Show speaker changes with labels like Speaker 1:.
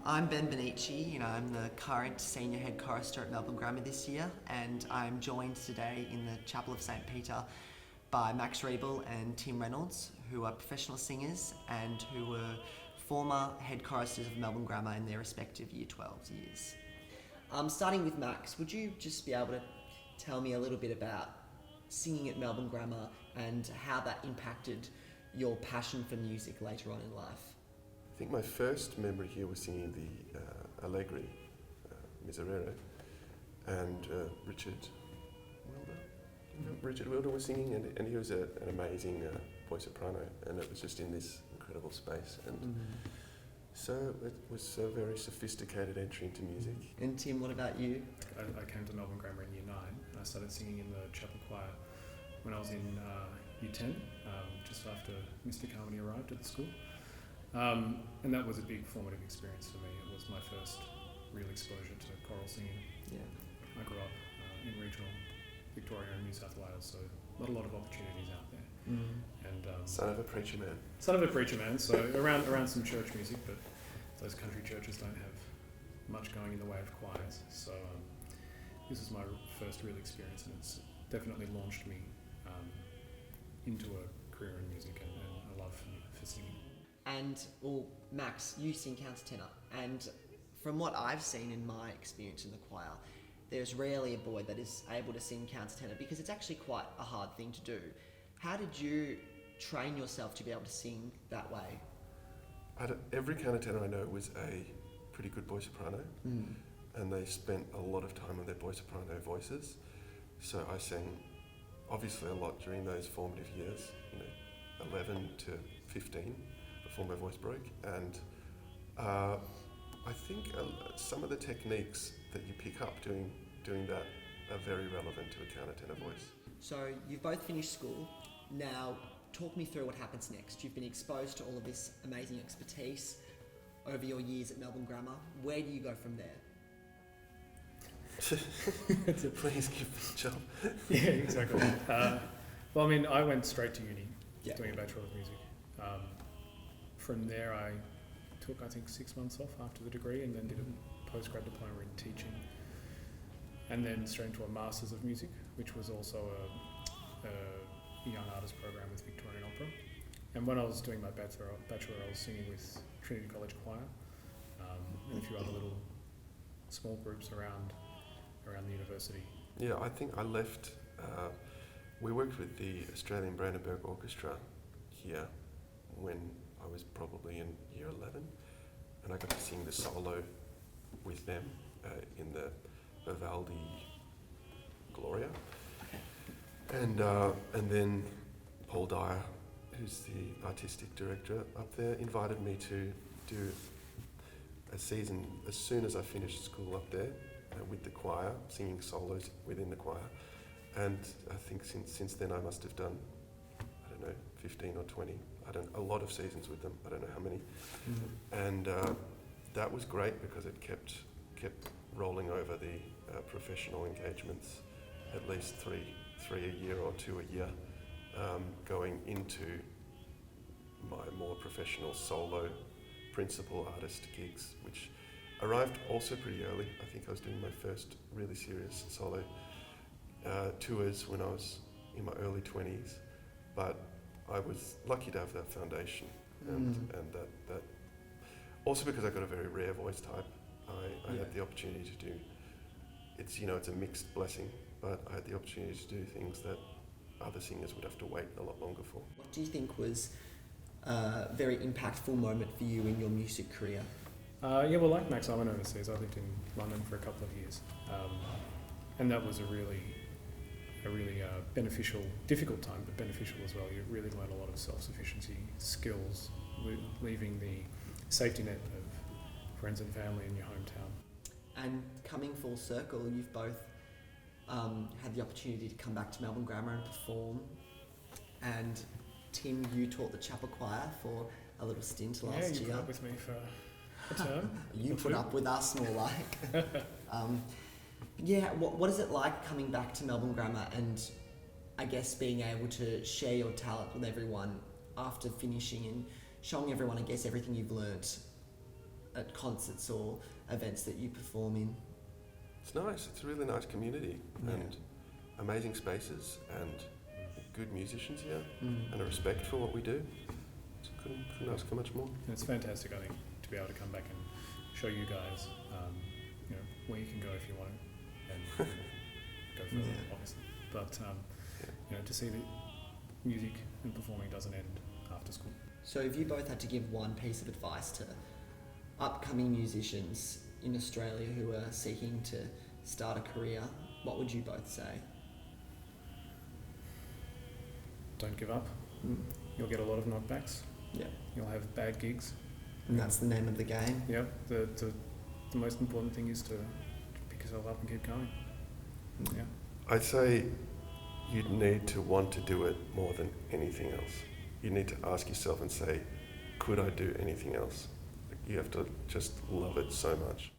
Speaker 1: I'm Ben Bonnici. I'm the current Senior Head Chorister at Melbourne Grammar this year, and I'm joined today in the Chapel of St. Peter by Max Riebl and Tim Reynolds, who are professional singers and who were former Head Choristers of Melbourne Grammar in their respective Year 12 years. Starting with Max, would you just be able to tell me a little bit about singing at Melbourne Grammar and how that impacted your passion for music later on in life?
Speaker 2: I think my first memory here was singing the Allegri, Miserere, and Richard Wilder was singing, and he was an amazing voice soprano, and it was just in this incredible space, and so it was a very sophisticated entry into music.
Speaker 1: And Tim, what about you?
Speaker 3: I came to Melbourne Grammar in Year 9, and I started singing in the chapel choir when I was in Year 10, just after Mr. Carmody arrived at the school. And that was a big formative experience for me. It was my first real exposure to choral singing.
Speaker 1: Yeah.
Speaker 3: I grew up in regional Victoria and New South Wales, so not a lot of opportunities out there. And
Speaker 2: Son of a preacher man.
Speaker 3: Son of a preacher man, so around some church music, but those country churches don't have much going in the way of choirs. So this is my first real experience, and it's definitely launched me into a career in music and a love for singing.
Speaker 1: And, well, Max, you sing countertenor, and from what I've seen in my experience in the choir, there's rarely a boy that is able to sing countertenor because it's actually quite a hard thing to do. How did you train yourself to be able to sing that way?
Speaker 2: Every countertenor I know was a pretty good voice soprano, and they spent a lot of time on their voice soprano voices. So I sang obviously a lot during those formative years, 11 to 15. Before my voice broke, and I think some of the techniques that you pick up doing that are very relevant to a countertenor voice.
Speaker 1: So you've both finished school. Now talk me through what happens next. You've been exposed to all of this amazing expertise over your years at Melbourne Grammar. Where do you go from there?
Speaker 2: Please give me a job.
Speaker 3: Yeah, exactly. Well, I mean, I went straight to uni, doing a Bachelor of Music. From there, I took, 6 months off after the degree, and then did a postgrad diploma in teaching, and then straight into a Masters of Music, which was also a young artist program with Victorian Opera. And when I was doing my bachelor, I was singing with Trinity College Choir and a few other little small groups around the university.
Speaker 2: Yeah, I think I left. We worked with the Australian Brandenburg Orchestra here when I was probably in Year 11, and I got to sing the solo with them in the Vivaldi Gloria, and then Paul Dyer, who's the artistic director up there, invited me to do a season as soon as I finished school up there with the choir, singing solos within the choir, and I think since then I must have done 15 or 20. A lot of seasons with them. I don't know how many. And that was great because it kept rolling over the professional engagements, at least three a year or 2 a year, going into my more professional solo principal artist gigs, which arrived also pretty early. I think I was doing my first really serious solo tours when I was in my early 20s, but I was lucky to have that foundation, and that also because I got a very rare voice type. I had the opportunity to do. It's a mixed blessing, but I had the opportunity to do things that other singers would have to wait a lot longer for.
Speaker 1: What do you think was a very impactful moment for you in your music career?
Speaker 3: Well, like Max, I went overseas. I lived in London for a couple of years, and that was a really beneficial, difficult time, but beneficial as well. You really learn a lot of self-sufficiency skills, leaving the safety net of friends and family in your hometown.
Speaker 1: And coming full circle, you've both had the opportunity to come back to Melbourne Grammar and perform. And Tim, you taught the chapel choir for a little stint last year.
Speaker 3: Yeah, you put up with me for a term.
Speaker 1: You put up with us, more like. What is it like coming back to Melbourne Grammar and I guess being able to share your talent with everyone after finishing and showing everyone, I guess, everything you've learnt at concerts or events that you perform in?
Speaker 2: It's nice. It's a really nice community
Speaker 1: Yeah.
Speaker 2: and amazing spaces and good musicians here
Speaker 1: Mm.
Speaker 2: and a respect for what we do. So couldn't ask for much more.
Speaker 3: And it's fantastic, I think, to be able to come back and show you guys, where you can go if you want to, and go further,
Speaker 1: Yeah.
Speaker 3: obviously. But to see that music and performing doesn't end after school.
Speaker 1: So if you both had to give one piece of advice to upcoming musicians in Australia who are seeking to start a career, what would you both say?
Speaker 3: Don't give up.
Speaker 1: Mm.
Speaker 3: You'll get a lot of knockbacks.
Speaker 1: Yeah.
Speaker 3: You'll have bad gigs.
Speaker 1: And that's the name of the game.
Speaker 3: Yeah. The most important thing is to pick yourself up and keep going.
Speaker 1: Mm.
Speaker 3: Yeah.
Speaker 2: I'd say you'd need to want to do it more than anything else. You need to ask yourself and say, could I do anything else? You have to just love it so much.